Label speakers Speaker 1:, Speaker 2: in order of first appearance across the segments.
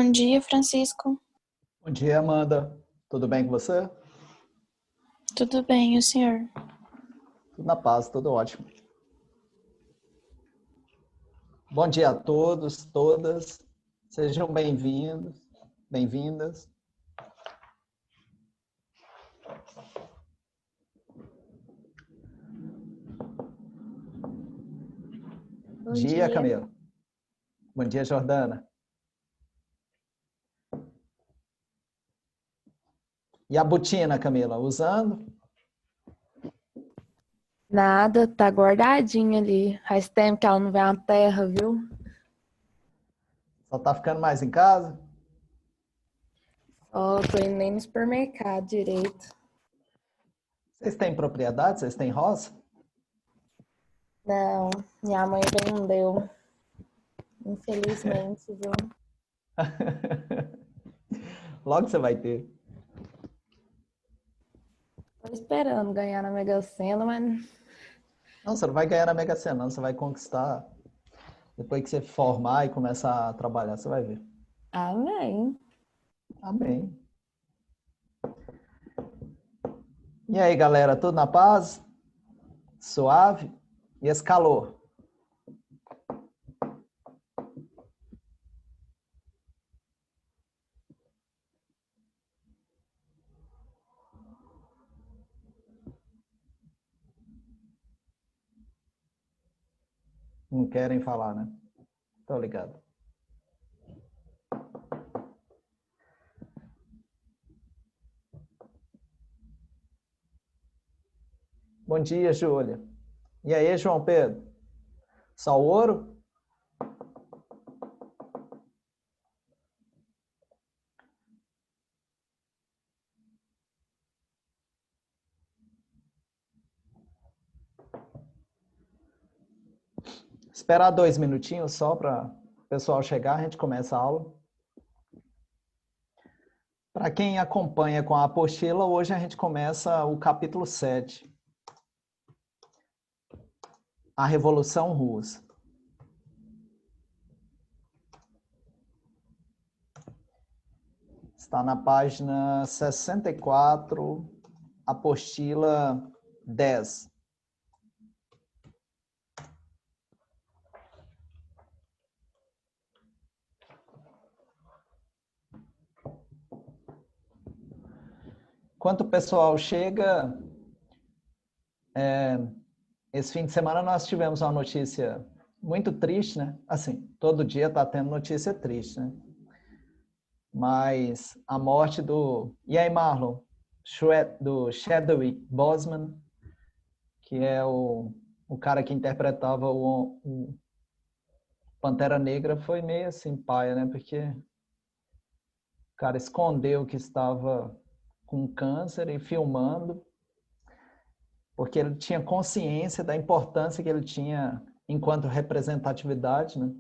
Speaker 1: Bom dia, Francisco.
Speaker 2: Bom dia, Amanda. Tudo bem com você?
Speaker 1: Tudo bem, e o senhor?
Speaker 2: Tudo na paz, tudo ótimo. Bom dia a todos, todas. Sejam bem-vindos, bem-vindas.
Speaker 1: Bom
Speaker 2: dia,
Speaker 1: dia.
Speaker 2: Camila. Bom dia, Jordana. E a botina, Camila, usando?
Speaker 3: Nada, tá guardadinha ali. Faz tempo que ela não vê a terra, viu?
Speaker 2: Só tá ficando mais em casa?
Speaker 3: Ó, tô indo nem no supermercado direito.
Speaker 2: Vocês têm propriedade? Vocês têm roça?
Speaker 3: Não, minha mãe vendeu. Infelizmente, viu?
Speaker 2: Logo você vai ter.
Speaker 3: Tô esperando ganhar na Mega Sena, mas
Speaker 2: Não, você não vai ganhar na Mega Sena, não. Você vai conquistar. Depois que você formar e começar a trabalhar, você vai ver.
Speaker 3: amém.
Speaker 2: Amém. E aí, galera, tudo na paz? Suave? E esse calor? Não querem falar, né? Tô ligado. Bom dia, Júlia. E aí, João Pedro? Só ouro? Esperar 2 minutinhos só para o pessoal chegar, a gente começa a aula. Para quem acompanha com a apostila, hoje a gente começa o capítulo 7. A Revolução Russa. Está na página 64, apostila 10. Enquanto o pessoal chega, esse fim de semana nós tivemos uma notícia muito triste, né? Assim, todo dia está tendo notícia triste, né? Mas a morte do... E aí, Marlon? Do Chadwick Boseman, que é o cara que interpretava o Pantera Negra, foi meio assim, paia, né? Porque o cara escondeu que estava com câncer e filmando, porque ele tinha consciência da importância que ele tinha enquanto representatividade, né?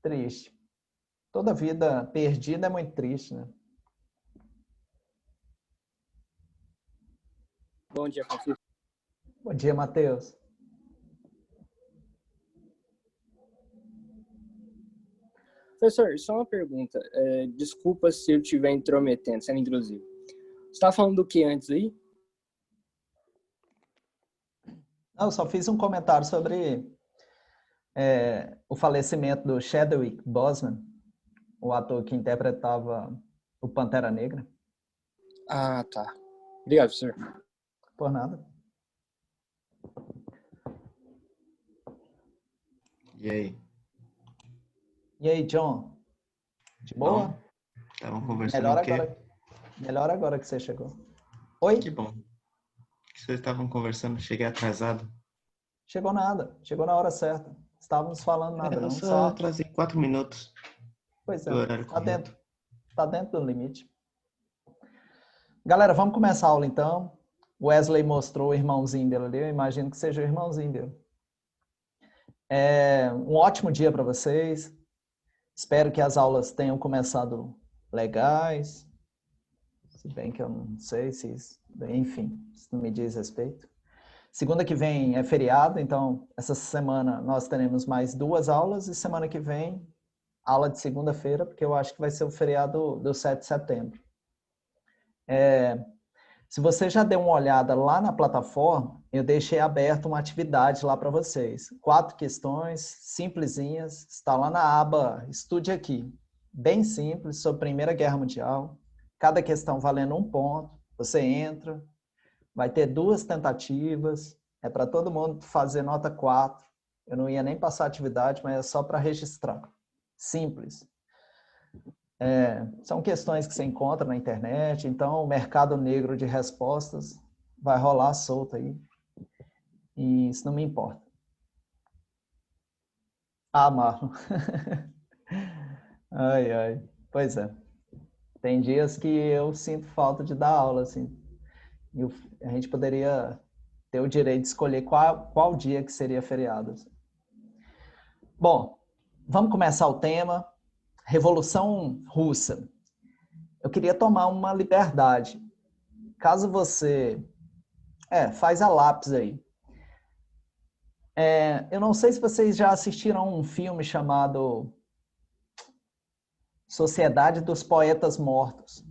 Speaker 2: Triste. Toda vida perdida é muito triste, né?
Speaker 4: Bom dia, Francisco.
Speaker 2: Bom dia, Matheus.
Speaker 4: Professor, só uma pergunta. Desculpa se eu estiver intrometendo, sendo intrusivo. Você estava falando do que antes aí?
Speaker 2: Não, eu só fiz um comentário sobre o falecimento do Chadwick Boseman, o ator que interpretava o Pantera Negra.
Speaker 4: Ah, tá. Obrigado, professor.
Speaker 2: Por nada.
Speaker 5: E aí?
Speaker 2: E aí, John? De boa?
Speaker 5: Estavam conversando o quê?
Speaker 2: Melhor agora que você chegou. Oi?
Speaker 5: Que bom. O que vocês estavam conversando? Cheguei atrasado.
Speaker 2: Chegou nada. Chegou na hora certa. Estávamos falando nada,
Speaker 5: Eu
Speaker 2: não.
Speaker 5: só atrasei 4 minutos
Speaker 2: Pois é,
Speaker 5: do horário correto.
Speaker 2: Tá dentro do limite. Galera, vamos começar a aula então. Wesley mostrou o irmãozinho dele ali. Eu imagino que seja o irmãozinho dele. Um ótimo dia para vocês. Espero que as aulas tenham começado legais. Se bem que eu não sei se isso... Enfim, isso não me diz respeito. Segunda que vem é feriado, então essa semana nós teremos mais 2 aulas e semana que vem aula de segunda-feira, porque eu acho que vai ser o feriado do 7 de setembro. Se você já deu uma olhada lá na plataforma, eu deixei aberto uma atividade lá para vocês. 4 questões simplesinhas, está lá na aba Estude Aqui. Bem simples, sobre a Primeira Guerra Mundial. Cada questão valendo 1 ponto. Você entra, vai ter 2 tentativas. É para todo mundo fazer nota 4. Eu não ia nem passar a atividade, mas é só para registrar. Simples. São questões que você encontra na internet, então o mercado negro de respostas vai rolar solto aí. E isso não me importa. Ah, Marlon. Ai, ai. Pois é. Tem dias que eu sinto falta de dar aula, assim. E a gente poderia ter o direito de escolher qual dia que seria feriado. Assim. Bom, vamos começar o tema. Revolução Russa. Eu queria tomar uma liberdade. Caso você... faz a lápis aí. Eu não sei se vocês já assistiram um filme chamado Sociedade dos Poetas Mortos.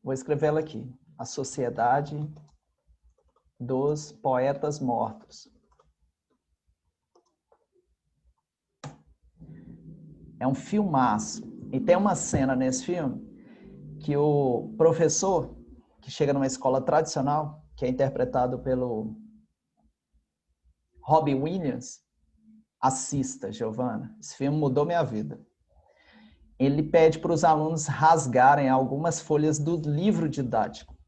Speaker 2: Vou escrevê-lo aqui. A Sociedade dos Poetas Mortos. É um filmaço. E tem uma cena nesse filme que o professor, que chega numa escola tradicional, que é interpretado pelo Robbie Williams, assista, Giovana. Esse filme mudou minha vida. Ele pede para os alunos rasgarem algumas folhas do livro didático.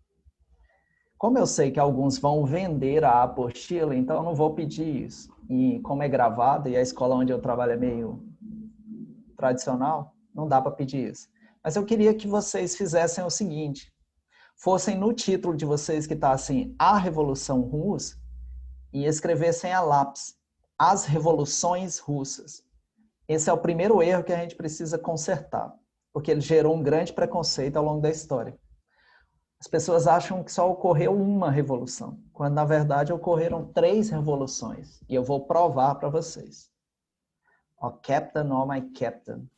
Speaker 2: Como eu sei que alguns vão vender a apostila, então eu não vou pedir isso. E como é gravado, e a escola onde eu trabalho é meio tradicional, não dá para pedir isso. Mas eu queria que vocês fizessem o seguinte, fossem no título de vocês que está assim, A Revolução Russa, e escrevessem a lápis, As Revoluções Russas. Esse é o primeiro erro que a gente precisa consertar, porque ele gerou um grande preconceito ao longo da história. As pessoas acham que só ocorreu uma revolução, quando na verdade ocorreram 3 revoluções, e eu vou provar para vocês. Oh, Captain, oh my Captain.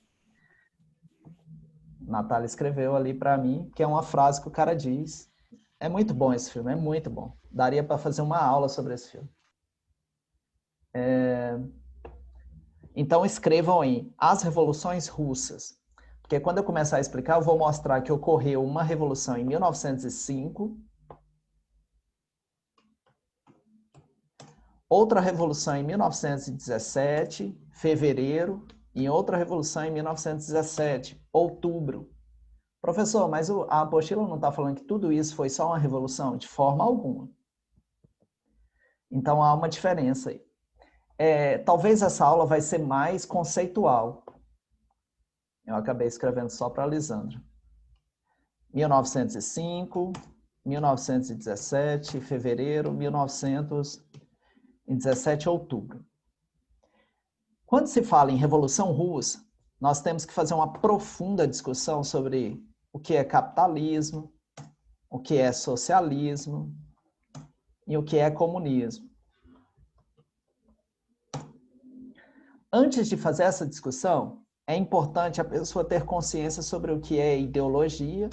Speaker 2: Natália escreveu ali para mim, que é uma frase que o cara diz. É muito bom esse filme, é muito bom. Daria para fazer uma aula sobre esse filme. Então escrevam aí, As Revoluções Russas. Porque quando eu começar a explicar, eu vou mostrar que ocorreu uma revolução em 1905, outra revolução em 1917, fevereiro, e outra revolução em 1917, outubro. Professor, mas a apostila não está falando que tudo isso foi só uma revolução? De forma alguma. Então há uma diferença aí. Talvez essa aula vai ser mais conceitual. Eu acabei escrevendo só para a Lisandra. 1905, 1917, fevereiro, 1917, outubro. Quando se fala em Revolução Russa, nós temos que fazer uma profunda discussão sobre o que é capitalismo, o que é socialismo e o que é comunismo. Antes de fazer essa discussão, é importante a pessoa ter consciência sobre o que é ideologia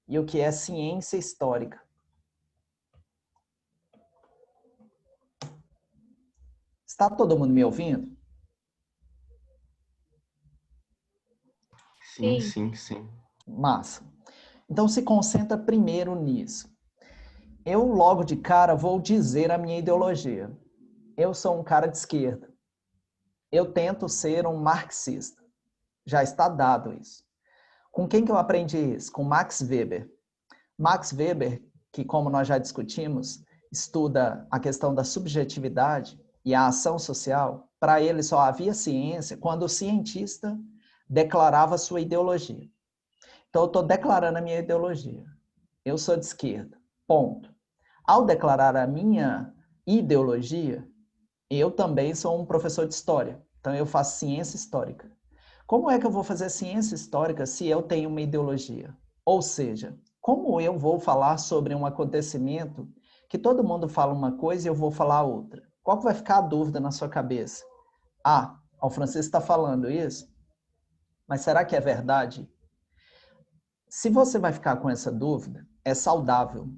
Speaker 2: e o que é ciência histórica. Está todo mundo me ouvindo?
Speaker 5: Sim.
Speaker 2: Massa. Então se concentra primeiro nisso. Eu logo de cara vou dizer a minha ideologia. Eu sou um cara de esquerda. Eu tento ser um marxista. Já está dado isso. Com quem que eu aprendi isso? Com Max Weber. Max Weber, que como nós já discutimos, estuda a questão da subjetividade e a ação social, para ele só havia ciência quando o cientista declarava sua ideologia. Então eu estou declarando a minha ideologia. Eu sou de esquerda. Ponto. Ao declarar a minha ideologia, eu também sou um professor de história. Então eu faço ciência histórica. Como é que eu vou fazer ciência histórica se eu tenho uma ideologia? Ou seja, como eu vou falar sobre um acontecimento que todo mundo fala uma coisa e eu vou falar outra? Qual que vai ficar a dúvida na sua cabeça? O Francisco está falando isso? Mas será que é verdade? Se você vai ficar com essa dúvida, é saudável.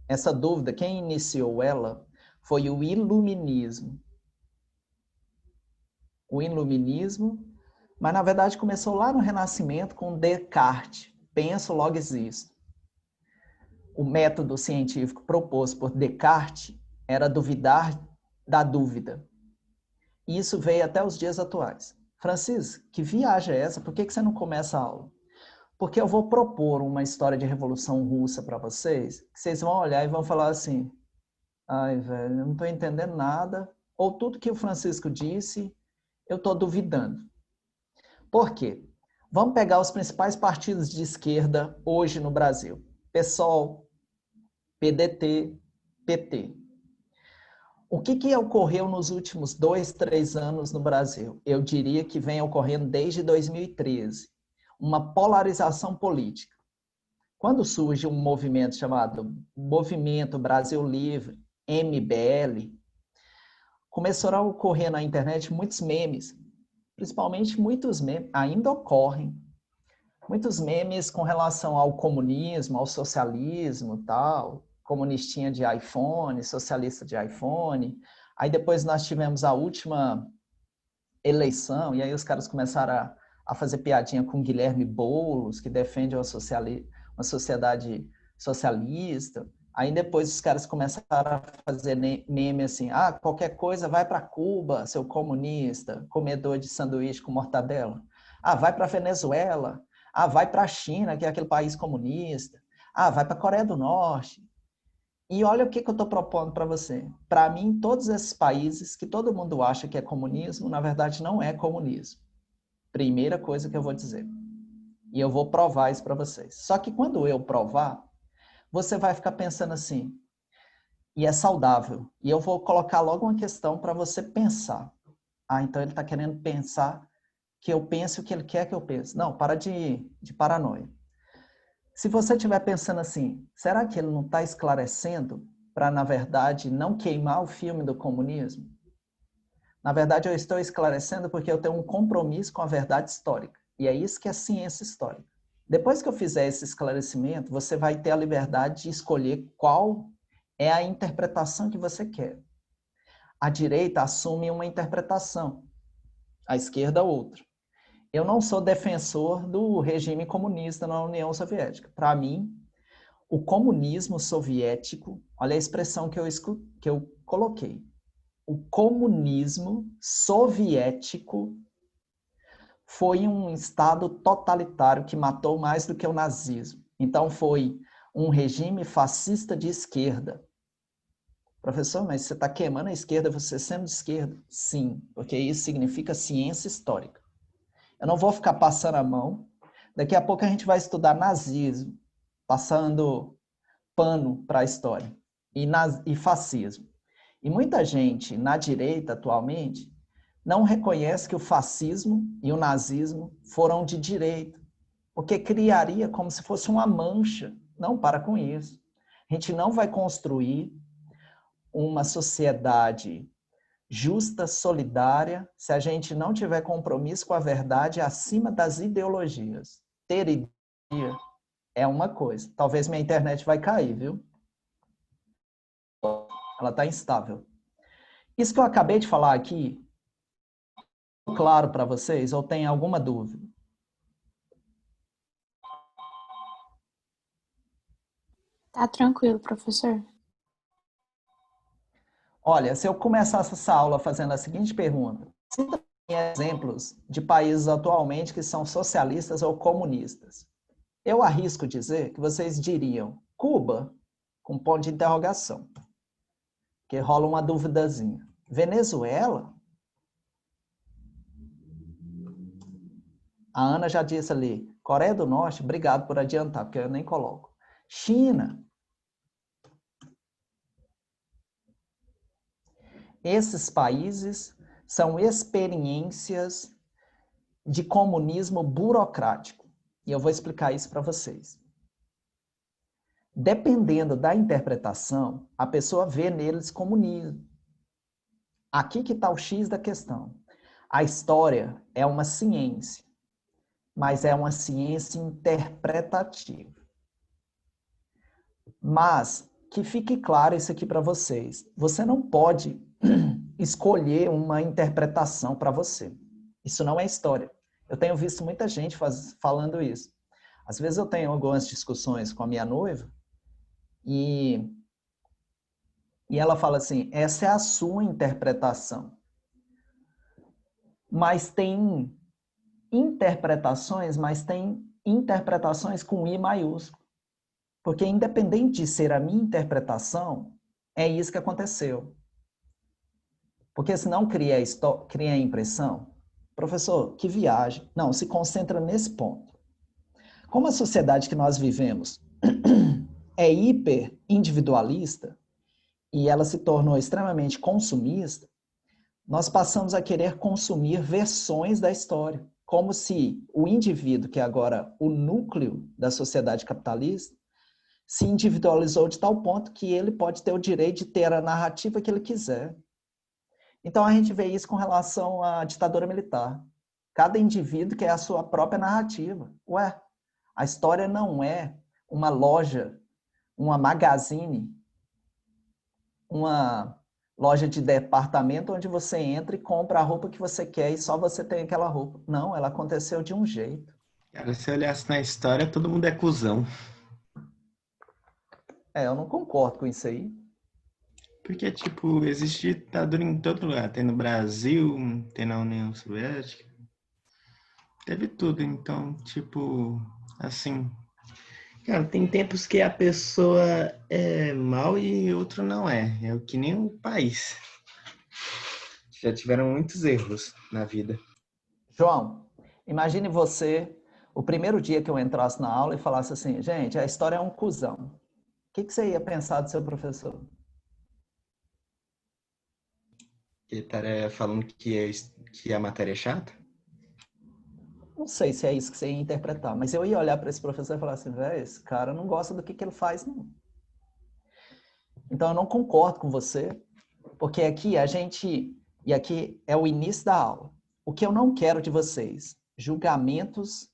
Speaker 2: Essa dúvida, quem iniciou ela foi o iluminismo. O iluminismo, mas na verdade começou lá no Renascimento com Descartes. Penso, logo existo. O método científico proposto por Descartes era duvidar da dúvida. E isso veio até os dias atuais. Francisco, que viagem é essa? Por que você não começa a aula? Porque eu vou propor uma história de Revolução Russa para vocês, que vocês vão olhar e vão falar assim, ai, velho, eu não estou entendendo nada, ou tudo que o Francisco disse, eu estou duvidando. Por quê? Vamos pegar os principais partidos de esquerda hoje no Brasil. PSOL, PDT, PT. O que ocorreu nos últimos 2, 3 anos no Brasil? Eu diria que vem ocorrendo desde 2013. Uma polarização política. Quando surge um movimento chamado Movimento Brasil Livre, MBL, começaram a ocorrer na internet muitos memes, principalmente muitos memes, ainda ocorrem, muitos memes com relação ao comunismo, ao socialismo, tal, comunistinha de iPhone, socialista de iPhone. Aí depois nós tivemos a última eleição, e aí os caras começaram a fazer piadinha com Guilherme Boulos, que defende uma sociedade socialista. Aí depois os caras começaram a fazer meme assim, qualquer coisa vai para Cuba, seu comunista, comedor de sanduíche com mortadela. Vai para Venezuela. Vai para a China, que é aquele país comunista. Vai para a Coreia do Norte. E olha o que eu estou propondo para você. Para mim, todos esses países que todo mundo acha que é comunismo, na verdade não é comunismo. Primeira coisa que eu vou dizer. E eu vou provar isso para vocês. Só que quando eu provar, você vai ficar pensando assim, e é saudável. E eu vou colocar logo uma questão para você pensar. Então ele está querendo pensar que eu pense o que ele quer que eu pense. Não, para de paranoia. Se você estiver pensando assim, será que ele não está esclarecendo para, na verdade, não queimar o filme do comunismo? Na verdade, eu estou esclarecendo porque eu tenho um compromisso com a verdade histórica. E é isso que é ciência histórica. Depois que eu fizer esse esclarecimento, você vai ter a liberdade de escolher qual é a interpretação que você quer. A direita assume uma interpretação, a esquerda outra. Eu não sou defensor do regime comunista na União Soviética. Para mim, o comunismo soviético, olha a expressão que eu coloquei. O comunismo soviético foi um estado totalitário que matou mais do que o nazismo. Então, foi um regime fascista de esquerda. Professor, mas você está queimando a esquerda, você sendo de esquerda? Sim, porque isso significa ciência histórica. Eu não vou ficar passando a mão. Daqui a pouco a gente vai estudar nazismo, passando pano para a história, e fascismo. E muita gente na direita atualmente não reconhece que o fascismo e o nazismo foram de direita, porque criaria como se fosse uma mancha. Não, para com isso. A gente não vai construir uma sociedade justa, solidária, se a gente não tiver compromisso com a verdade acima das ideologias. Ter ideologia é uma coisa. Talvez minha internet vai cair, viu? Ela está instável. Isso que eu acabei de falar aqui, claro para vocês, ou tem alguma dúvida?
Speaker 1: Tá tranquilo, professor.
Speaker 2: Olha, se eu começasse essa aula fazendo a seguinte pergunta, cita exemplos de países atualmente que são socialistas ou comunistas. Eu arrisco dizer que vocês diriam Cuba, com ponto de interrogação, que rola uma duvidazinha. Venezuela? A Ana já disse ali, Coreia do Norte, obrigado por adiantar, porque eu nem coloco. China. Esses países são experiências de comunismo burocrático. E eu vou explicar isso para vocês. Dependendo da interpretação, a pessoa vê neles comunismo. Aqui que está o X da questão. A história é uma ciência. mas é uma ciência interpretativa. Mas, que fique claro isso aqui para vocês. Você não pode escolher uma interpretação para você. Isso não é história. Eu tenho visto muita gente falando isso. Às vezes eu tenho algumas discussões com a minha noiva e ela fala assim, essa é a sua interpretação. Mas tem interpretações com I maiúsculo. Porque independente de ser a minha interpretação, é isso que aconteceu. Porque senão cria a impressão. Professor, que viagem. Não, se concentra nesse ponto. Como a sociedade que nós vivemos é hiper individualista e ela se tornou extremamente consumista, nós passamos a querer consumir versões da história, como se o indivíduo, que é agora o núcleo da sociedade capitalista, se individualizou de tal ponto que ele pode ter o direito de ter a narrativa que ele quiser. Então a gente vê isso com relação à ditadura militar. Cada indivíduo quer a sua própria narrativa. Ué, a história não é uma loja, uma magazine, uma loja de departamento onde você entra e compra a roupa que você quer e só você tem aquela roupa. Não, ela aconteceu de um jeito.
Speaker 5: Cara, se olhasse na história, todo mundo é cuzão.
Speaker 2: Eu não concordo com isso aí.
Speaker 5: Porque, tipo, existe ditadura em todo lugar. Tem no Brasil, tem na União Soviética. Teve tudo. Então, tipo, assim... Cara, tem tempos que a pessoa é mal e outro não é. É o que nem o país. Já tiveram muitos erros na vida.
Speaker 2: João, imagine você, o primeiro dia que eu entrasse na aula e falasse assim, gente, a história é um cuzão. O que você ia pensar do seu professor?
Speaker 5: Ele estaria falando que a matéria é chata?
Speaker 2: Não sei se é isso que você ia interpretar, mas eu ia olhar para esse professor e falar assim, velho, esse cara não gosta do que ele faz, não. Então eu não concordo com você, porque aqui e aqui é o início da aula. O que eu não quero de vocês? Julgamentos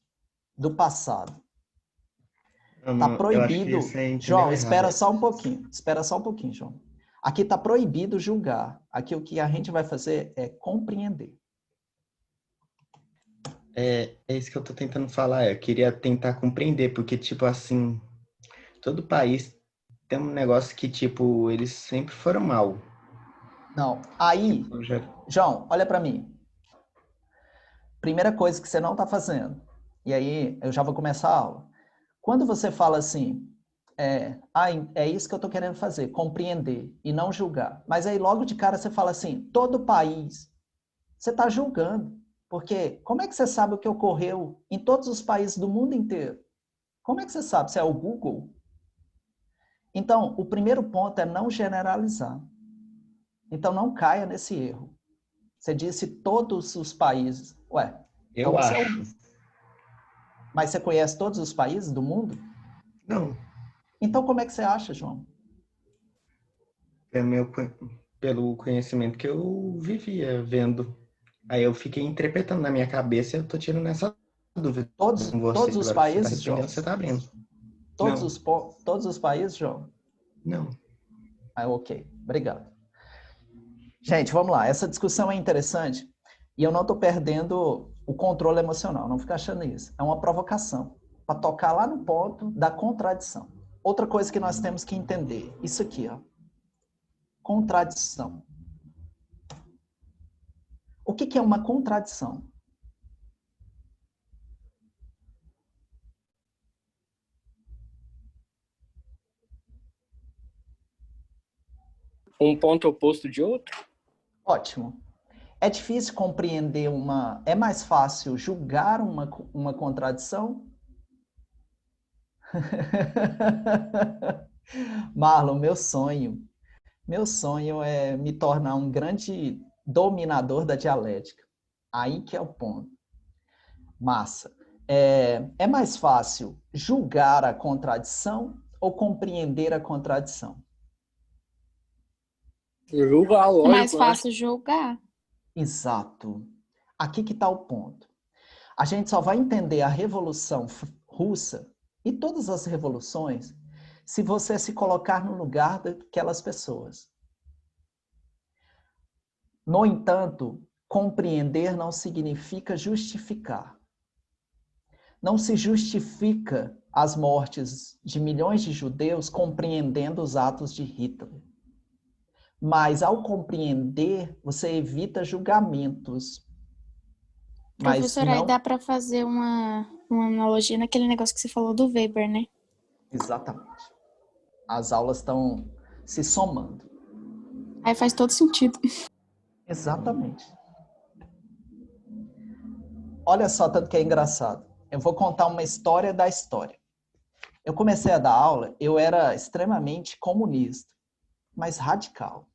Speaker 2: do passado. Está
Speaker 5: Eu acho que
Speaker 2: proibido.
Speaker 5: você entendeu
Speaker 2: João,
Speaker 5: errado.
Speaker 2: espera só um pouquinho, João. Aqui está proibido julgar. Aqui o que a gente vai fazer é compreender.
Speaker 5: É isso que eu tô tentando falar. Eu queria tentar compreender, porque, tipo assim, todo país tem um negócio que, tipo, eles sempre foram mal.
Speaker 2: Não, aí,
Speaker 5: Tipo,
Speaker 2: João, olha para mim. Primeira coisa que você não está fazendo. E aí, eu já vou começar a aula. Quando você fala assim, é isso que eu estou querendo fazer, compreender e não julgar. Mas aí logo de cara você fala assim, todo país, você está julgando. Porque como é que você sabe o que ocorreu em todos os países do mundo inteiro? Como é que você sabe? Se é o Google? Então, o primeiro ponto é não generalizar. Então, não caia nesse erro. Você disse todos os países. Ué, então
Speaker 5: eu
Speaker 2: você é
Speaker 5: acho.
Speaker 2: Mas você conhece todos os países do mundo?
Speaker 5: Não,
Speaker 2: Então, como é que você acha, João?
Speaker 5: pelo conhecimento que eu vivia vendo. Aí eu fiquei interpretando na minha cabeça e eu tô tirando essa dúvida com você.
Speaker 2: Todos os
Speaker 5: Agora que você tá
Speaker 2: países, João?
Speaker 5: respondendo, você tá abrindo.
Speaker 2: Todos os países, João?
Speaker 5: Não.
Speaker 2: Ok. Obrigado. Gente, vamos lá. Essa discussão é interessante e eu não estou perdendo o controle emocional. Não fica achando isso. É uma provocação para tocar lá no ponto da contradição. Outra coisa que nós temos que entender. Isso aqui, ó. Contradição. O que é uma contradição?
Speaker 4: Um ponto oposto de outro?
Speaker 2: Ótimo. É difícil compreender uma... É mais fácil julgar uma contradição? Marlon, meu sonho é me tornar um grande dominador da dialética. Aí que é o ponto. Massa. É mais fácil julgar a contradição ou compreender a contradição?
Speaker 4: Julgar,
Speaker 1: É
Speaker 4: lógico,
Speaker 1: mais
Speaker 4: né?
Speaker 1: fácil julgar.
Speaker 2: Exato. Aqui que está o ponto. A gente só vai entender a Revolução Russa e todas as revoluções se você se colocar no lugar daquelas pessoas. No entanto, compreender não significa justificar. Não se justifica as mortes de milhões de judeus compreendendo os atos de Hitler. Mas, ao compreender, você evita julgamentos. Mas
Speaker 1: Professor, aí
Speaker 2: não...
Speaker 1: dá para fazer uma analogia naquele negócio que você falou do Weber, né?
Speaker 2: Exatamente. As aulas estão se somando.
Speaker 1: Aí faz todo sentido.
Speaker 2: Exatamente. Olha só, tanto que é engraçado. Eu vou contar uma história da história. Eu comecei a dar aula, eu era extremamente comunista, mas radical.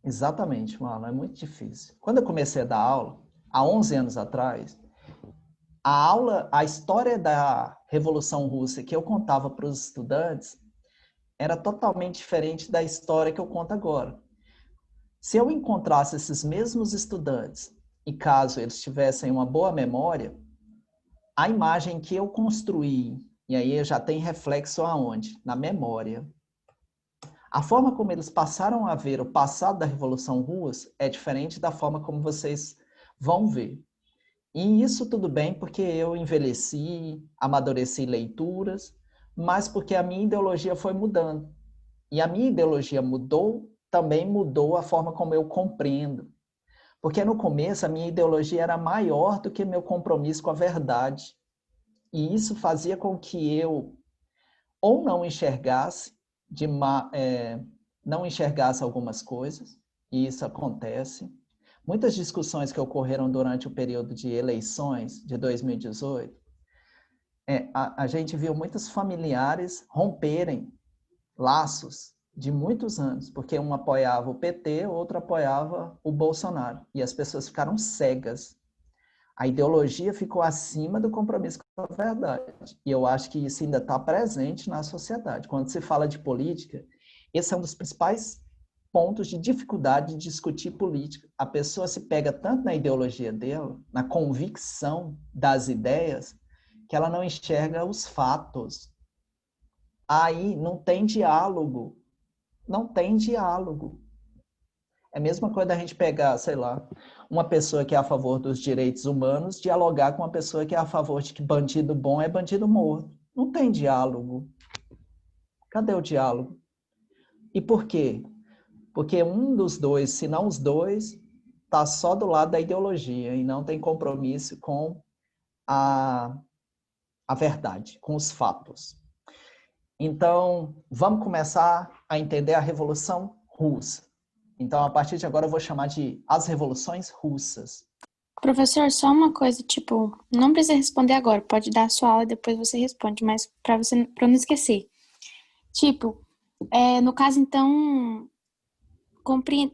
Speaker 2: Exatamente, mano, é muito difícil. Quando eu comecei a dar aula, há 11 anos atrás, a história da Revolução Russa que eu contava para os estudantes era totalmente diferente da história que eu conto agora. Se eu encontrasse esses mesmos estudantes, e caso eles tivessem uma boa memória, a imagem que eu construí, e aí já tem reflexo aonde? Na memória. A forma como eles passaram a ver o passado da Revolução Russa é diferente da forma como vocês vão ver. E isso tudo bem porque eu envelheci, amadureci leituras, mas porque a minha ideologia foi mudando. E a minha ideologia mudou, também mudou a forma como eu compreendo. Porque no começo a minha ideologia era maior do que meu compromisso com a verdade. E isso fazia com que eu ou não enxergasse, não enxergasse algumas coisas, e isso acontece. Muitas discussões que ocorreram durante o período de eleições de 2018, a gente viu muitos familiares romperem laços de muitos anos, porque um apoiava o PT, o outro apoiava o Bolsonaro, e as pessoas ficaram cegas. A ideologia ficou acima do compromisso com a verdade. E eu acho que isso ainda está presente na sociedade. Quando se fala de política, esse é um dos principais pontos de dificuldade de discutir política. A pessoa se pega tanto na ideologia dela, na convicção das ideias, que ela não enxerga os fatos. Aí não tem diálogo. Não tem diálogo. É a mesma coisa da gente pegar, sei lá, uma pessoa que é a favor dos direitos humanos, dialogar com uma pessoa que é a favor de que bandido bom é bandido morto. Não tem diálogo. Cadê o diálogo? E por quê? Porque um dos dois, se não os dois, está só do lado da ideologia e não tem compromisso com a verdade, com os fatos. Então, vamos começar a entender a Revolução Russa. Então, a partir de agora, eu vou chamar de as Revoluções Russas.
Speaker 1: Professor, só uma coisa, tipo, não precisa responder agora, pode dar a sua aula e depois você responde, mas para eu não esquecer. Tipo, no caso, então,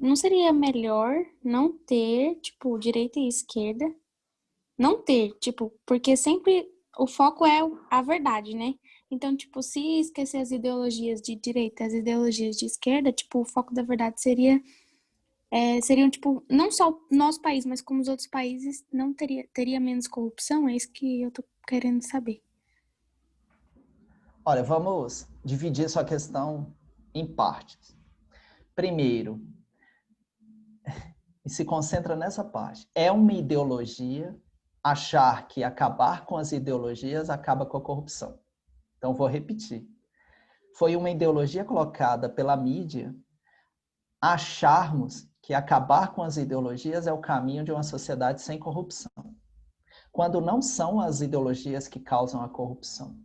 Speaker 1: não seria melhor não ter, tipo, direita e esquerda? Não ter, tipo, porque sempre o foco é a verdade, né? Então, tipo, se esquecer as ideologias de direita, as ideologias de esquerda, tipo, o foco da verdade seriam, tipo, não só o nosso país, mas como os outros países, não teria menos corrupção? É isso que eu tô querendo saber.
Speaker 2: Olha, vamos dividir sua questão em partes. Primeiro, e se concentra nessa parte, é uma ideologia achar que acabar com as ideologias acaba com a corrupção. Então, vou repetir. Foi uma ideologia colocada pela mídia acharmos que acabar com as ideologias é o caminho de uma sociedade sem corrupção, quando não são as ideologias que causam a corrupção.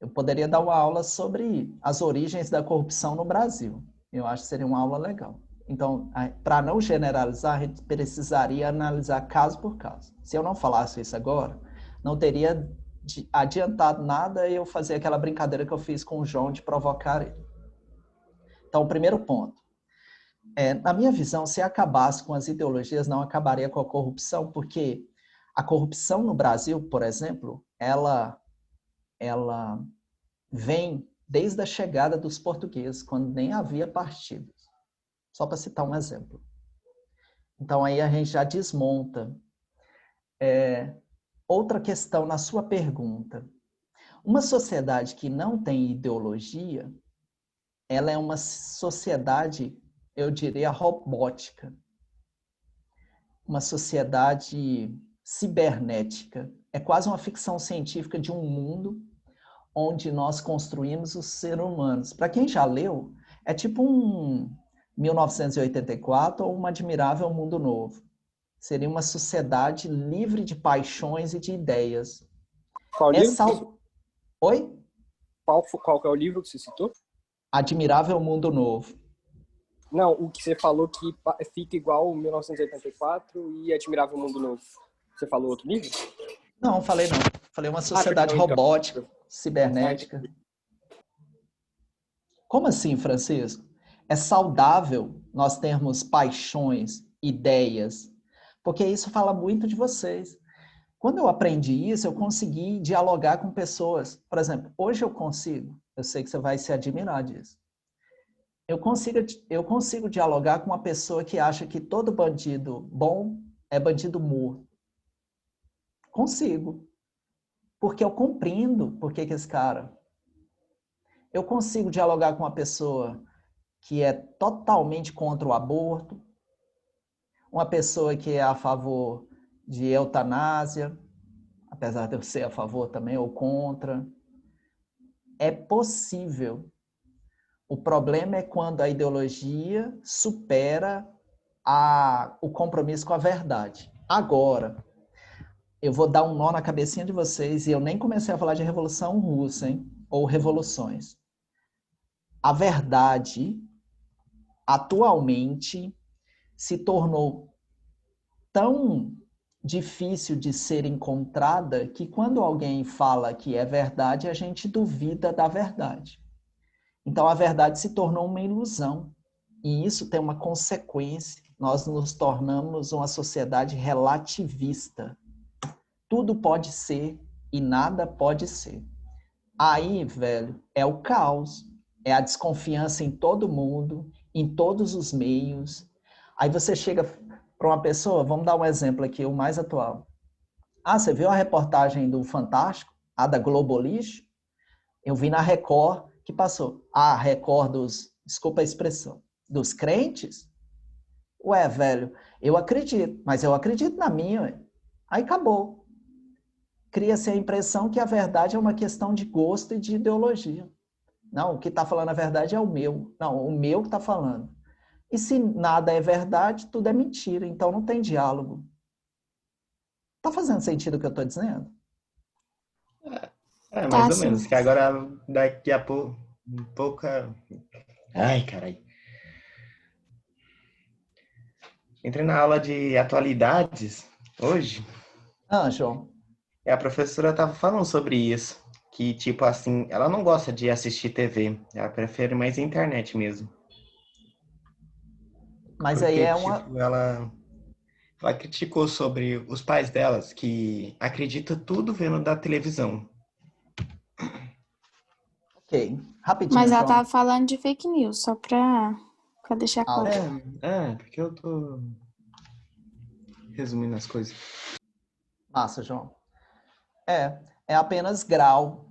Speaker 2: Eu poderia dar uma aula sobre as origens da corrupção no Brasil. Eu acho que seria uma aula legal. Então, para não generalizar, a gente precisaria analisar caso por caso. Se eu não falasse isso agora, não teria adiantado nada eu fazer aquela brincadeira que eu fiz com o João de provocar ele. Então, o primeiro ponto. Na minha visão, se acabasse com as ideologias, não acabaria com a corrupção, porque a corrupção no Brasil, por exemplo, ela vem desde a chegada dos portugueses, quando nem havia partidos. Só para citar um exemplo. Então, aí a gente já desmonta. Outra questão na sua pergunta. Uma sociedade que não tem ideologia, ela é uma sociedade, eu diria, robótica. Uma sociedade cibernética. É quase uma ficção científica de um mundo onde nós construímos os seres humanos. Para quem já leu, é tipo um 1984 ou Uma Admirável Mundo Novo. Seria uma sociedade livre de paixões e de ideias.
Speaker 4: Qual livro?
Speaker 2: Oi?
Speaker 4: Qual que é o livro que você citou?
Speaker 2: Admirável Mundo Novo.
Speaker 4: Não, o que você falou que fica igual 1984 e Admirável Mundo Novo. Você falou outro livro?
Speaker 2: Não, falei não. Falei uma sociedade robótica, cibernética. Como assim, Francisco? É saudável nós termos paixões, ideias, porque isso fala muito de vocês. Quando eu aprendi isso, eu consegui dialogar com pessoas. Por exemplo, hoje eu sei que você vai se admirar disso. Eu consigo dialogar com uma pessoa que acha que todo bandido bom é bandido morto. Consigo. Porque eu compreendo por que esse cara. Eu consigo dialogar com uma pessoa que é totalmente contra o aborto, uma pessoa que é a favor de eutanásia, apesar de eu ser a favor também ou contra. É possível. O problema é quando a ideologia supera o compromisso com a verdade. Agora, eu vou dar um nó na cabecinha de vocês e eu nem comecei a falar de Revolução Russa, hein? Ou revoluções. A verdade, atualmente, se tornou tão difícil de ser encontrada que quando alguém fala que é verdade, a gente duvida da verdade. Então, a verdade se tornou uma ilusão. E isso tem uma consequência. Nós nos tornamos uma sociedade relativista. Tudo pode ser e nada pode ser. Aí, velho, é o caos. É a desconfiança em todo mundo, em todos os meios. Aí você chega para uma pessoa, vamos dar um exemplo aqui, o mais atual. Ah, você viu a reportagem do Fantástico? A da Globo Lixo? Eu vi na Record que passou. Ah, Record desculpa a expressão, dos crentes? Ué, velho, eu acredito, mas eu acredito na minha. Ué. Aí acabou. Cria-se a impressão que a verdade é uma questão de gosto e de ideologia. Não, o que está falando a verdade é o meu. Não, o meu que está falando. E se nada é verdade, tudo é mentira. Então não tem diálogo. Está fazendo sentido o que eu estou dizendo?
Speaker 5: É, mais
Speaker 1: Tá,
Speaker 5: ou
Speaker 1: sim.
Speaker 5: menos. Que agora, daqui a pouca... Ai, caralho. Entrei na aula de atualidades hoje.
Speaker 2: Ah, João.
Speaker 5: E a professora tava falando sobre isso. Que, tipo assim, ela não gosta de assistir TV. Ela prefere mais a internet mesmo.
Speaker 2: Mas aí
Speaker 5: Porque,
Speaker 2: é uma...
Speaker 5: tipo, ela criticou sobre os pais delas, que acreditam tudo vendo da televisão.
Speaker 2: Ok. Rapidinho,
Speaker 1: Mas ela
Speaker 2: João.
Speaker 1: tava falando de fake news, só pra deixar
Speaker 2: Ah,
Speaker 1: claro.
Speaker 5: Porque eu tô resumindo as coisas.
Speaker 2: Massa, João. É apenas grau.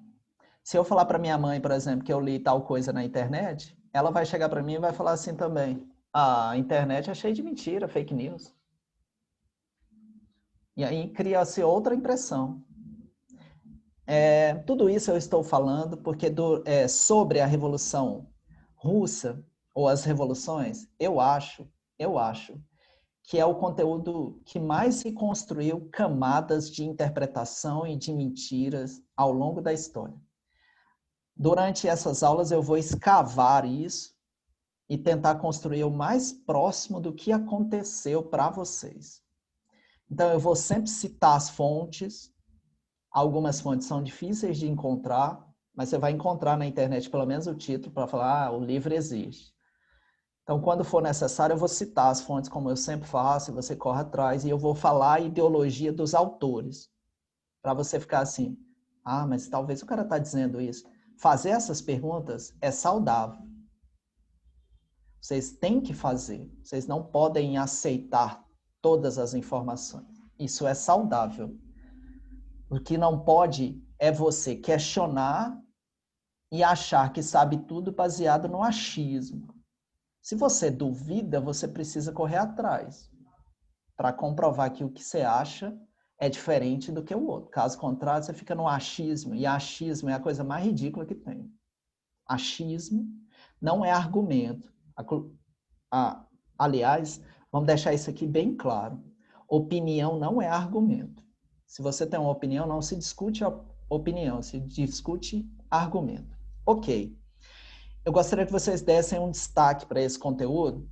Speaker 2: Se eu falar para minha mãe, por exemplo, que eu li tal coisa na internet, ela vai chegar para mim e vai falar assim também. Ah, a internet é cheia de mentira, fake news. E aí cria-se outra impressão. Tudo isso eu estou falando porque sobre a Revolução Russa, ou as revoluções, eu acho que é o conteúdo que mais se construiu camadas de interpretação e de mentiras ao longo da história. Durante essas aulas eu vou escavar isso e tentar construir o mais próximo do que aconteceu para vocês. Então eu vou sempre citar as fontes. Algumas fontes são difíceis de encontrar, mas você vai encontrar na internet pelo menos o título para falar, o livro existe. Então, quando for necessário, eu vou citar as fontes, como eu sempre faço, e você corre atrás, e eu vou falar a ideologia dos autores, para você ficar assim, mas talvez o cara está dizendo isso. Fazer essas perguntas é saudável. Vocês têm que fazer. Vocês não podem aceitar todas as informações. Isso é saudável. O que não pode é você questionar e achar que sabe tudo baseado no achismo. Se você duvida, você precisa correr atrás para comprovar que o que você acha é diferente do que o outro. Caso contrário, você fica no achismo, e achismo é a coisa mais ridícula que tem. Achismo não é argumento. Aliás, vamos deixar isso aqui bem claro. Opinião não é argumento. Se você tem uma opinião, não se discute a opinião, se discute argumento. Ok. Eu gostaria que vocês dessem um destaque para esse conteúdo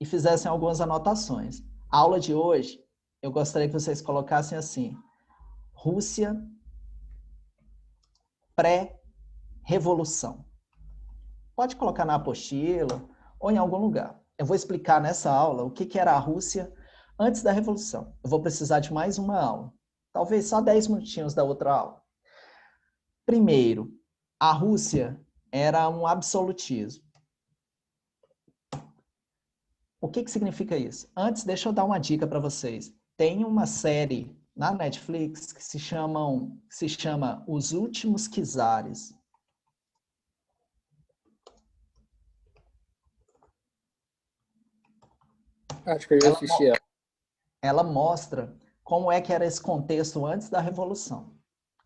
Speaker 2: e fizessem algumas anotações. A aula de hoje, eu gostaria que vocês colocassem assim: Rússia pré-revolução. Pode colocar na apostila ou em algum lugar. Eu vou explicar nessa aula o que era a Rússia antes da Revolução. Eu vou precisar de mais uma aula. Talvez só 10 minutinhos da outra aula. Primeiro, a Rússia era um absolutismo. O que significa isso? Antes, deixa eu dar uma dica para vocês. Tem uma série na Netflix que se chama Os Últimos Czares.
Speaker 4: Acho que eu já assisti ela.
Speaker 2: Ela mostra como é que era esse contexto antes da Revolução.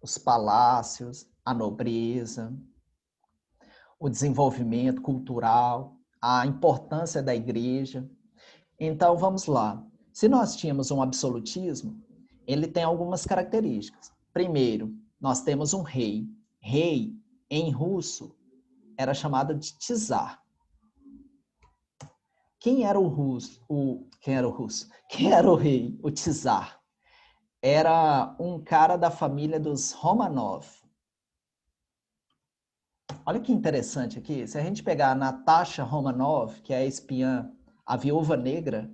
Speaker 2: Os palácios, a nobreza, o desenvolvimento cultural, a importância da igreja. Então, vamos lá. Se nós tínhamos um absolutismo, ele tem algumas características. Primeiro, nós temos um rei. Rei, em russo, era chamado de czar. Quem era o rei? O czar. Era um cara da família dos Romanov. Olha que interessante aqui. Se a gente pegar a Natasha Romanov, que é a espiã, a viúva negra,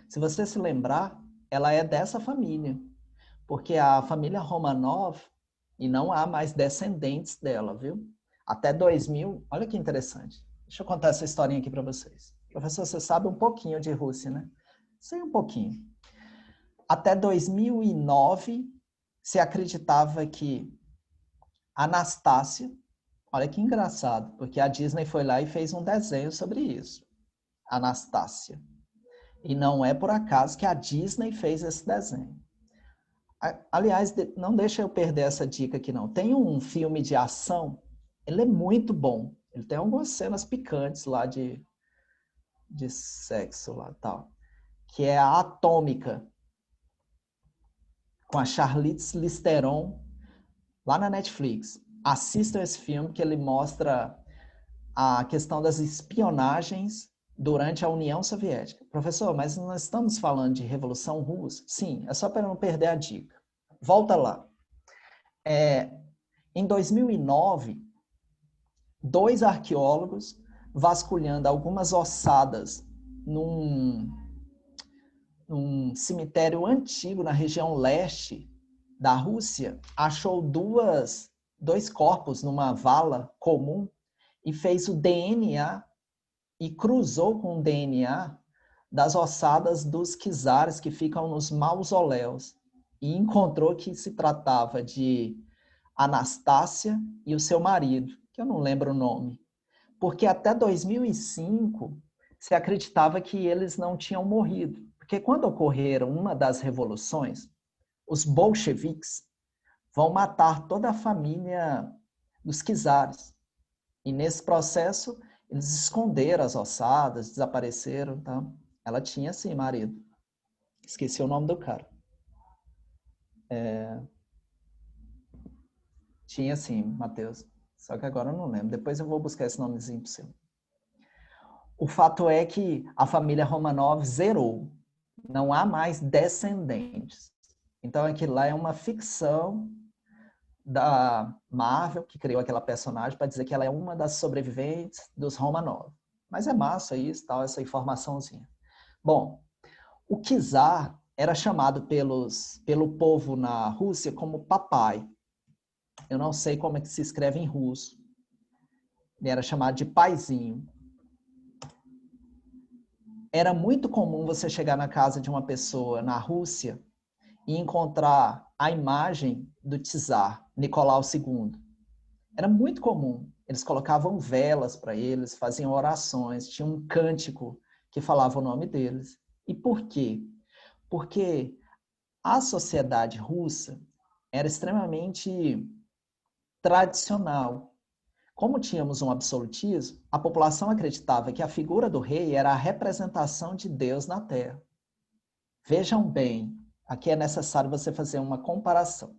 Speaker 2: se você se lembrar, ela é dessa família. Porque a família Romanov, e não há mais descendentes dela, viu? Até 2000, olha que interessante. Deixa eu contar essa historinha aqui para vocês. Professor, você sabe um pouquinho de Rússia, né? Sei um pouquinho. Até 2009, se acreditava que Anastácia, olha que engraçado, porque a Disney foi lá e fez um desenho sobre isso. Anastácia. E não é por acaso que a Disney fez esse desenho. Aliás, não deixa eu perder essa dica aqui não. Tem um filme de ação, ele é muito bom. Ele tem algumas cenas picantes lá de sexo lá tal, que é a Atômica, com a Charlize Theron, lá na Netflix. Assistam esse filme que ele mostra a questão das espionagens durante a União Soviética. Professor, mas nós estamos falando de Revolução Russa? Sim, é só para não perder a dica. Volta lá. Em 2009, 2 arqueólogos vasculhando algumas ossadas num cemitério antigo na região leste da Rússia, achou 2 corpos numa vala comum e fez o DNA e cruzou com o DNA das ossadas dos czares que ficam nos mausoléus e encontrou que se tratava de Anastácia e o seu marido, que eu não lembro o nome, porque até 2005 se acreditava que eles não tinham morrido, porque quando ocorreram uma das revoluções, os bolcheviques vão matar toda a família dos czares. E nesse processo, eles esconderam as ossadas, desapareceram. Tá? Ela tinha, sim, marido. Esqueci o nome do cara. Tinha, sim, Matheus. Só que agora eu não lembro. Depois eu vou buscar esse nomezinho para você. O fato é que a família Romanov zerou. Não há mais descendentes. Então, aquilo lá é uma ficção da Marvel, que criou aquela personagem, para dizer que ela é uma das sobreviventes dos Romanov. Mas é massa isso, tal, essa informaçãozinha. Bom, o czar era chamado pelo povo na Rússia como papai. Eu não sei como é que se escreve em russo. Ele era chamado de paizinho. era muito comum você chegar na casa de uma pessoa na Rússia e encontrar a imagem do czar, Nicolau II. Era muito comum. Eles colocavam velas para eles, faziam orações, tinha um cântico que falava o nome deles. E por quê? Porque a sociedade russa era extremamente tradicional. Como tínhamos um absolutismo, a população acreditava que a figura do rei era a representação de Deus na Terra. Vejam bem, aqui é necessário você fazer uma comparação.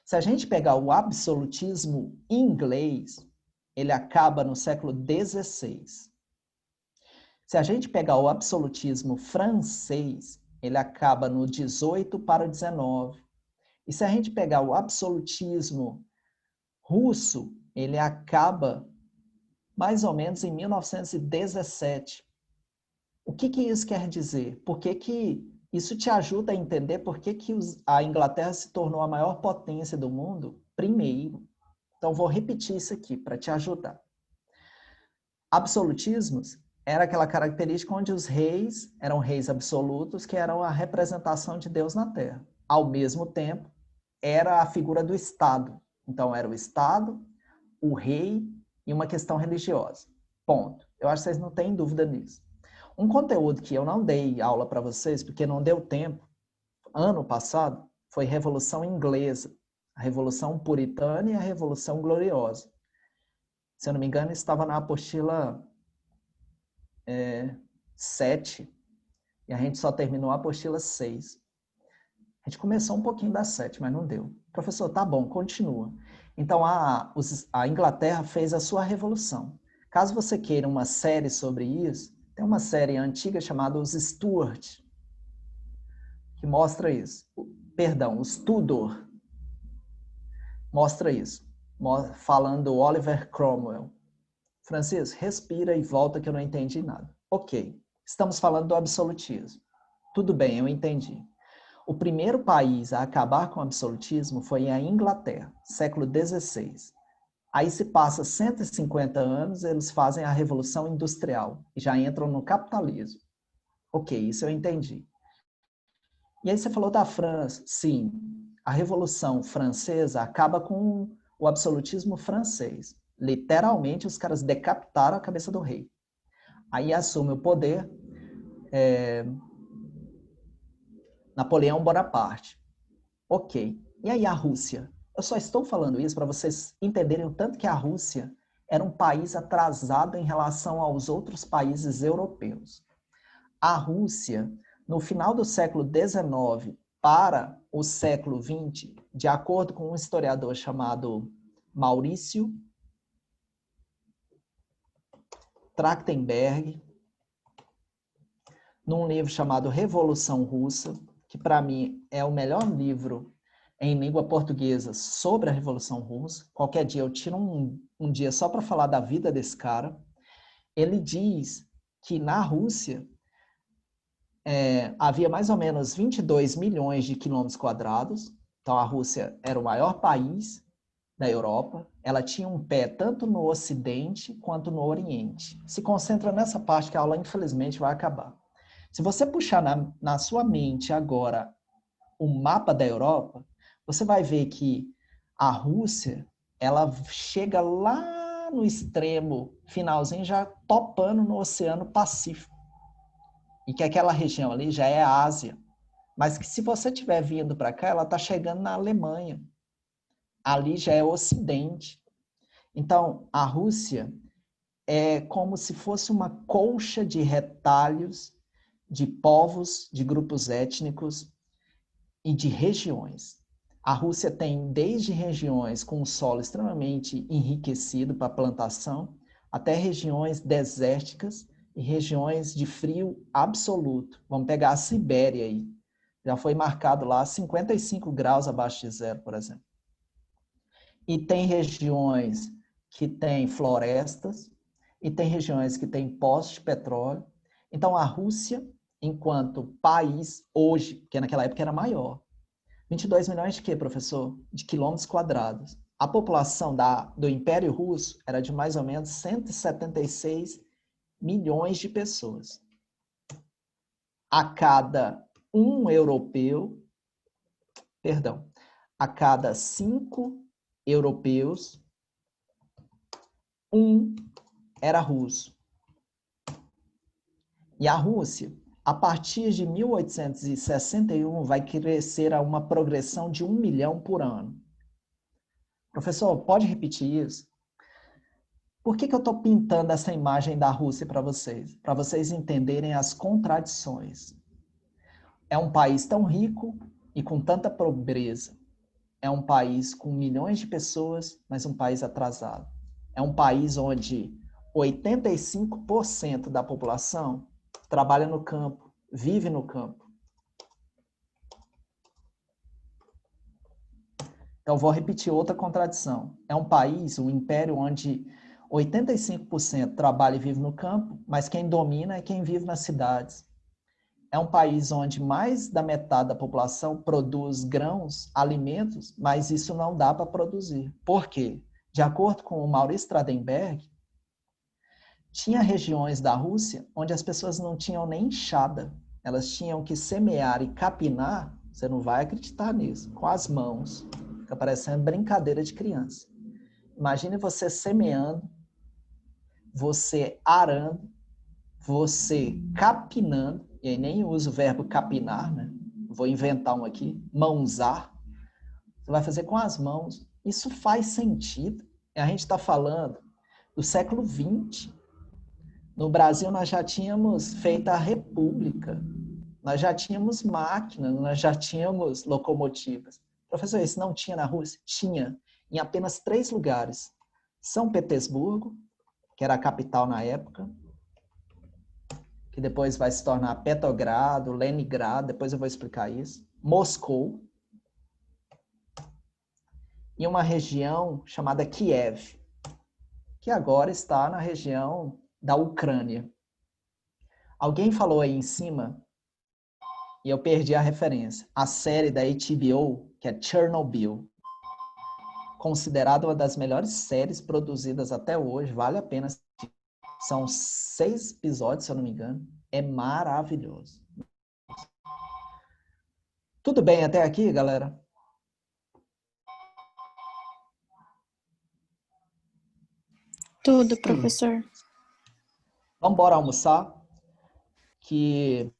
Speaker 2: Se a gente pegar o absolutismo inglês, ele acaba no século XVI. Se a gente pegar o absolutismo francês, ele acaba no 18 para o 19. E se a gente pegar o absolutismo russo, ele acaba mais ou menos em 1917. O que isso quer dizer? Por que isso te ajuda a entender por que a Inglaterra se tornou a maior potência do mundo primeiro? Então, vou repetir isso aqui para te ajudar. Absolutismos era aquela característica onde os reis eram reis absolutos, que eram a representação de Deus na Terra. Ao mesmo tempo, era a figura do Estado. Então, era o Estado, o rei e uma questão religiosa. Ponto. Eu acho que vocês não têm dúvida nisso. Um conteúdo que eu não dei aula para vocês, porque não deu tempo, ano passado, foi Revolução Inglesa, a Revolução Puritana e a Revolução Gloriosa. Se eu não me engano, estava na apostila 7, e a gente só terminou a apostila 6. A gente começou um pouquinho da 7, mas não deu. Professor, tá bom, continua. Então, a Inglaterra fez a sua revolução. Caso você queira uma série sobre isso, tem uma série antiga chamada Os Stuart, que mostra isso. Perdão, os Tudor. Mostra isso. Falando do Oliver Cromwell. Francisco, respira e volta que eu não entendi nada. Ok, estamos falando do absolutismo. Tudo bem, eu entendi. O primeiro país a acabar com o absolutismo foi a Inglaterra, século XVI. Aí se passa 150 anos, eles fazem a Revolução Industrial e já entram no capitalismo. Ok, isso eu entendi. E aí você falou da França. Sim, a Revolução Francesa acaba com o absolutismo francês. Literalmente, os caras decapitaram a cabeça do rei. Aí assume o poder Napoleão Bonaparte. Ok. E aí a Rússia? Eu só estou falando isso para vocês entenderem o tanto que a Rússia era um país atrasado em relação aos outros países europeus. A Rússia, no final do século XIX para o século XX, de acordo com um historiador chamado Maurício Trachtenberg, num livro chamado Revolução Russa, que para mim é o melhor livro em língua portuguesa sobre a Revolução Russa. Qualquer dia eu tiro um dia só para falar da vida desse cara. Ele diz que na Rússia havia mais ou menos 22 milhões de quilômetros quadrados. Então a Rússia era o maior país da Europa. Ela tinha um pé tanto no Ocidente quanto no Oriente. Se concentra nessa parte que a aula infelizmente vai acabar. Se você puxar na sua mente agora o mapa da Europa, você vai ver que a Rússia, ela chega lá no extremo finalzinho, já topando no Oceano Pacífico. E que aquela região ali já é a Ásia. Mas que se você estiver vindo para cá, ela está chegando na Alemanha. Ali já é o Ocidente. Então, a Rússia é como se fosse uma colcha de retalhos de povos, de grupos étnicos e de regiões. A Rússia tem desde regiões com um solo extremamente enriquecido para plantação, até regiões desérticas e regiões de frio absoluto. Vamos pegar a Sibéria aí. Já foi marcado lá 55 graus abaixo de zero, por exemplo. E tem regiões que têm florestas, e tem regiões que têm poços de petróleo. Então, a Rússia, enquanto país, hoje, porque naquela época era maior, 22 milhões de quê, professor? De quilômetros quadrados. A população do Império Russo era de mais ou menos 176 milhões de pessoas. a cada a cada 5 europeus, um era russo. E a Rússia, a partir de 1861, vai crescer a uma progressão de 1 milhão por ano. Professor, pode repetir isso? Por que eu estou pintando essa imagem da Rússia para vocês? Para vocês entenderem as contradições. É um país tão rico e com tanta pobreza. É um país com milhões de pessoas, mas um país atrasado. É um país onde 85% da população trabalha no campo, vive no campo. Então, vou repetir outra contradição. É um país, um império, onde 85% trabalha e vive no campo, mas quem domina é quem vive nas cidades. É um país onde mais da metade da população produz grãos, alimentos, mas isso não dá para produzir. Por quê? De acordo com o Maurice Stradenberg, tinha regiões da Rússia onde as pessoas não tinham nem enxada. Elas tinham que semear e capinar, você não vai acreditar nisso, com as mãos. Fica parecendo brincadeira de criança. Imagine você semeando, você arando, você capinando, e aí nem uso o verbo capinar, né? Vou inventar um aqui, mãozar. Você vai fazer com as mãos. Isso faz sentido. A gente está falando do século XX. No Brasil, nós já tínhamos feito a república. Nós já tínhamos máquinas, nós já tínhamos locomotivas. Professor, isso não tinha na Rússia? Tinha, em apenas 3 lugares. São Petersburgo, que era a capital na época, que depois vai se tornar Petrogrado, Leningrado, depois eu vou explicar isso. Moscou. E uma região chamada Kiev, que agora está na região da Ucrânia. Alguém falou aí em cima, e eu perdi a referência, a série da HBO, que é Chernobyl, considerada uma das melhores séries produzidas até hoje, vale a pena assistir. São 6 episódios, se eu não me engano. É maravilhoso. Tudo bem até aqui, galera?
Speaker 1: Tudo, professor.
Speaker 2: Vamos embora almoçar, que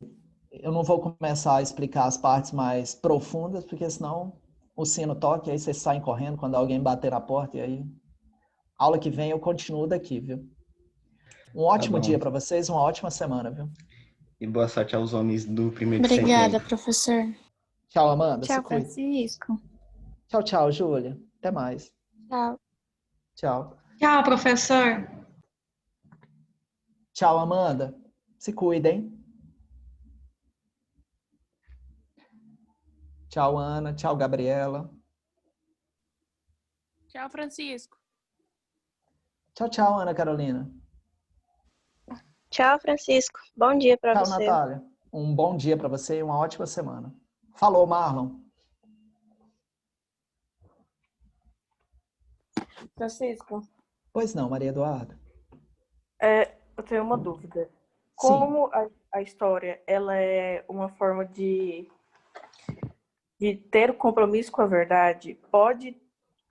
Speaker 2: eu não vou começar a explicar as partes mais profundas, porque senão o sino toca e aí vocês saem correndo quando alguém bater na porta e aí... Aula que vem eu continuo daqui, viu? Um ótimo dia para vocês, uma ótima semana, viu?
Speaker 5: E boa sorte aos homens do primeiro
Speaker 1: Obrigada,
Speaker 5: segmento.
Speaker 1: professor.
Speaker 2: Tchau, Amanda.
Speaker 3: Tchau,
Speaker 2: Se cuida.
Speaker 3: Francisco.
Speaker 2: Tchau, tchau, Júlia. Até mais.
Speaker 3: Tchau.
Speaker 2: Tchau.
Speaker 6: Tchau, professor.
Speaker 2: Tchau, Amanda. Se cuida, hein? Tchau, Ana. Tchau, Gabriela.
Speaker 1: Tchau, Francisco.
Speaker 2: Tchau, tchau, Ana Carolina.
Speaker 7: Tchau, Francisco. Bom dia para
Speaker 2: Tchau,
Speaker 7: você.
Speaker 2: Natália. Um bom dia para você e uma ótima semana. Falou, Marlon.
Speaker 8: Francisco,
Speaker 2: Pois não, Maria Eduarda.
Speaker 8: eu tenho uma dúvida.
Speaker 2: Sim.
Speaker 8: Como a história ela é uma forma de ter o compromisso com a verdade,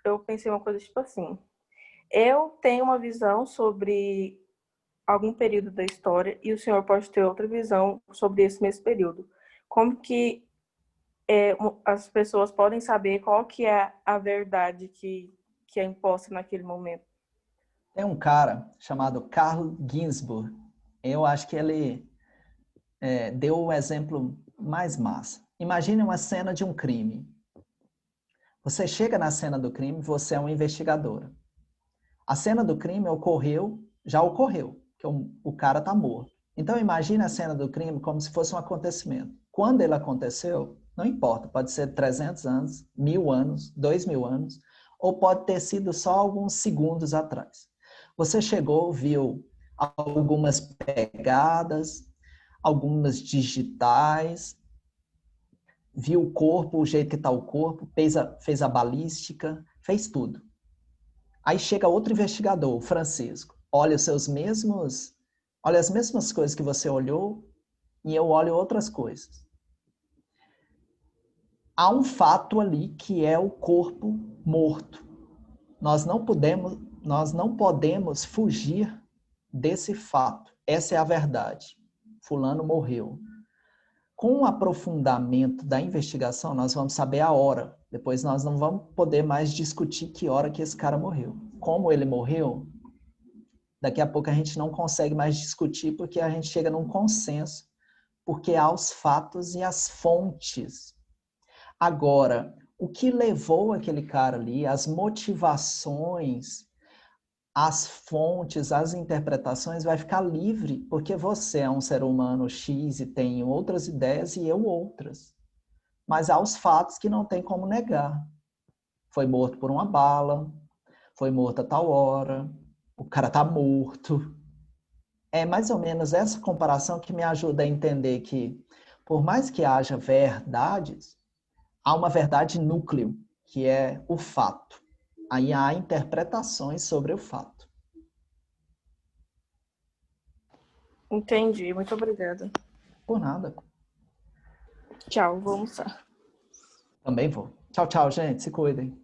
Speaker 8: eu pensei uma coisa tipo assim, eu tenho uma visão sobre algum período da história e o senhor pode ter outra visão sobre esse mesmo período. Como que as pessoas podem saber qual que é a verdade que é imposta naquele momento?
Speaker 2: Tem um cara chamado Carl Ginzburg. Eu acho que ele deu o exemplo mais massa. Imagine uma cena de um crime. Você chega na cena do crime, você é uma investigadora. A cena do crime já ocorreu, que o cara está morto. Então imagine a cena do crime como se fosse um acontecimento. Quando ele aconteceu, não importa, pode ser 300 anos, 1000 anos, 2000 anos, ou pode ter sido só alguns segundos atrás. Você chegou, viu algumas pegadas, algumas digitais, viu o corpo, o jeito que está o corpo, fez a balística, fez tudo. Aí chega outro investigador, o Francisco, olha as mesmas coisas que você olhou e eu olho outras coisas. Há um fato ali que é o corpo morto. Nós não podemos fugir desse fato. Essa é a verdade. Fulano morreu. Com o aprofundamento da investigação, nós vamos saber a hora. Depois nós não vamos poder mais discutir que hora que esse cara morreu. Como ele morreu, daqui a pouco a gente não consegue mais discutir porque a gente chega num consenso, porque há os fatos e as fontes. Agora, o que levou aquele cara ali, as motivações, as fontes, as interpretações, vai ficar livre, porque você é um ser humano X e tem outras ideias e eu outras. Mas há os fatos que não tem como negar. Foi morto por uma bala, foi morto a tal hora, o cara tá morto. É mais ou menos essa comparação que me ajuda a entender que, por mais que haja verdades, há uma verdade núcleo, que é o fato. Aí há interpretações sobre o fato.
Speaker 8: Entendi, muito obrigada.
Speaker 2: Por nada.
Speaker 8: Tchau, vou almoçar.
Speaker 2: Também vou. Tchau, tchau, gente. Se cuidem.